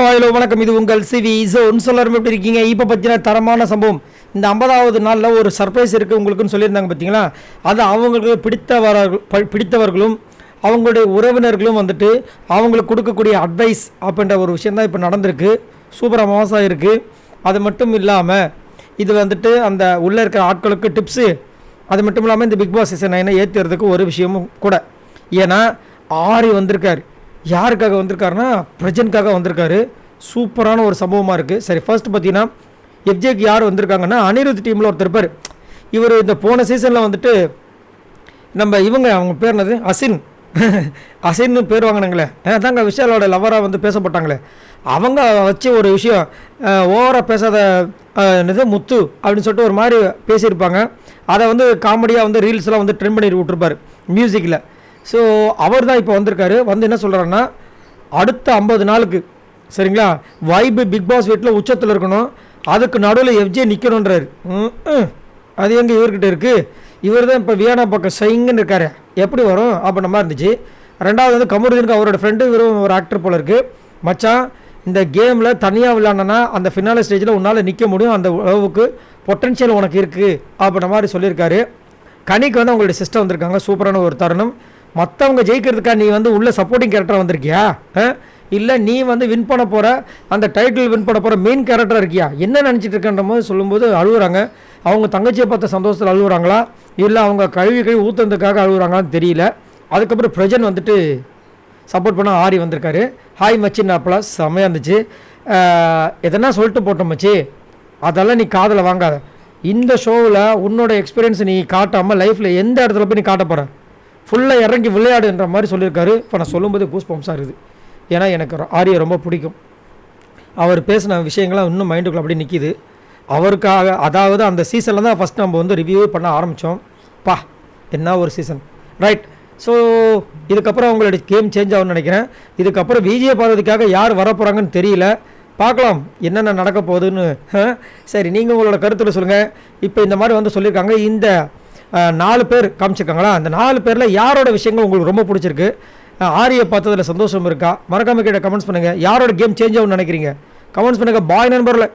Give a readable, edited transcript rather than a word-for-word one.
Hello வணக்கம், இது உங்கள் சிவி ஜோன். எல்லாரும் எப்படி இருக்கீங்க? இப்போ பார்த்தீங்கன்னா தரமான சம்பவம். இந்த 50வது நாளில் ஒரு சர்ப்ரைஸ் இருக்குது உங்களுக்குன்னு சொல்லியிருந்தாங்க பார்த்தீங்களா. அது அவங்களுக்கு பிடித்தவர்களும் அவங்களுடைய உறவினர்களும் வந்துட்டு அவங்களுக்கு கொடுக்கக்கூடிய அட்வைஸ் அப்படின்ற ஒரு விஷயம் தான் இப்போ நடந்திருக்கு. சூப்பராக மோசம் இருக்குது. அது மட்டும் இல்லாமல் இது வந்துட்டு அந்த உள்ளே இருக்கிற ஆட்களுக்கு டிப்ஸு. அது மட்டும் இல்லாமல் இந்த பிக் பாஸ் சீசன் 9 ஏற்றுறதுக்கு ஒரு விஷயமும் கூட. ஏன்னா ஆரி வந்திருக்கார். யாருக்காக வந்திருக்காருன்னா பிரஜனுக்காக வந்திருக்காரு. சூப்பரான ஒரு சம்பவமாக இருக்குது. சரி, ஃபர்ஸ்ட் பார்த்தீங்கன்னா எஃப்ஜேக்கு யார் வந்திருக்காங்கன்னா அனிருத் டீமில் ஒருத்தர் பேர். இவர் இந்த போன சீசனில் வந்துட்டு நம்ம அவங்க பேர் என்னது, அசின் அசின்னு பேர் வாங்கினாங்களே, தாங்க விஷாலோட லவராக வந்து பேசப்பட்டாங்களே, அவங்க வச்சு ஒரு விஷயம் ஓவராக பேசாத என்னது முத்து அப்படின்னு சொல்லிட்டு ஒரு மாதிரி பேசியிருப்பாங்க. அதை வந்து காமெடியாக வந்து ரீல்ஸ்லாம் வந்து ட்ரெண்ட் பண்ணி விட்டுருப்பார் மியூசிக்கில். ஸோ அவர் தான் இப்போ வந்திருக்காரு. வந்து என்ன சொல்கிறாருன்னா, அடுத்த 50 நாளுக்கு சரிங்களா வைபு பிக் பாஸ் வீட்டில் உச்சத்தில் இருக்கணும், அதுக்கு நடுவில் எஃப்ஜே நிற்கணுன்றாரு. அது எங்கே இவர்கிட்ட இருக்குது? இவர் தான் இப்போ வியானா பக்கம் சைங்கன்னு இருக்காரு. எப்படி வரும் அப்படின்ற மாதிரி இருந்துச்சு. ரெண்டாவது வந்து கமருதீனுக்கு அவரோட ஃப்ரெண்டு இவரும் ஒரு ஆக்டர் போல் இருக்குது. மச்சான், இந்த கேமில் தனியாக விளையாடனா அந்த ஃபினாலே ஸ்டேஜில் உன்னால் நிற்க முடியும், அந்த அளவுக்கு பொட்டன்ஷியல் உனக்கு இருக்குது அப்படின்ற மாதிரி சொல்லியிருக்காரு. கனிக்கு வந்து அவங்களுடைய சிஸ்டர் வந்திருக்காங்க. சூப்பரான ஒரு தருணம். மற்றவங்க ஜெயிக்கிறதுக்கா நீ வந்து உள்ள சப்போர்ட்டிங் கேரக்டராக வந்திருக்கியா, இல்லை நீ வந்து வின் பண்ண போகிற அந்த டைட்டில் வின் பண்ண போகிற மெயின் கேரக்டராக இருக்கியா, என்ன நினச்சிட்டு இருக்கன்ற போது சொல்லும்போது அழுகுறாங்க. அவங்க தங்கச்சியை பார்த்த சந்தோஷத்தில் அழுகுறாங்களா, இல்லை அவங்க கழுவி ஊற்றுறதுக்காக அழுகுறாங்களான்னு தெரியல. அதுக்கப்புறம் பிரஜன் வந்துட்டு சப்போர்ட் பண்ண ஆரி வந்திருக்காரு. ஹாய் மச்சின் அப்பலாம் செம்மையாக இருந்துச்சு. எதனா சொல்லிட்டு போட்டோம் மச்சி, அதெல்லாம் நீ காதில் வாங்காத. இந்த ஷோவில் உன்னோட எக்ஸ்பீரியன்ஸ் நீ காட்டாமல் லைஃப்பில் எந்த இடத்துல போய் நீ காட்ட போகிற, ஃபுல்லாக இறங்கி விளையாடுன்ற மாதிரி சொல்லியிருக்காரு. இப்போ நான் சொல்லும்போது கூஸ் பம்ப்ஸாக இருக்குது. ஏன்னா எனக்கு ஆரியை ரொம்ப பிடிக்கும். அவர் பேசின விஷயங்கள்லாம் இன்னும் மைண்டுக்குள்ள அப்படியே நிற்கிது. அவருக்காக, அதாவது அந்த சீசனில் தான் ஃபஸ்ட் நம்ம வந்து ரிவ்யூ பண்ண ஆரம்பித்தோம். என்ன ஒரு சீசன், ரைட். ஸோ இதுக்கப்புறம் அவங்களுடைய கேம் சேஞ்ச் ஆகும்னு நினைக்கிறேன். இதுக்கப்புறம் விஜய பார்வதிக்காக யார் வரப்போகிறாங்கன்னு தெரியல. பார்க்கலாம் என்னென்ன நடக்க போகுதுன்னு. சரி, நீங்கள் உங்களோட கருத்தில் சொல்லுங்கள். இப்போ இந்த மாதிரி வந்து சொல்லியிருக்காங்க, இந்த 4 பேர் காமிச்சிருக்காங்களா, அந்த 4 பேரில் யாரோட விஷயங்கள் உங்களுக்கு ரொம்ப பிடிச்சிருக்கு, ஆரியை பார்த்ததில் சந்தோஷம் இருக்கா, மறக்காமல் கேட்ட கமெண்ட்ஸ் பண்ணுங்கள். யாரோட கேம் சேஞ்ச் ஆகும்னு நினைக்கிறீங்க கமெண்ட்ஸ் பண்ணுங்கள். பாய் நண்பரில்.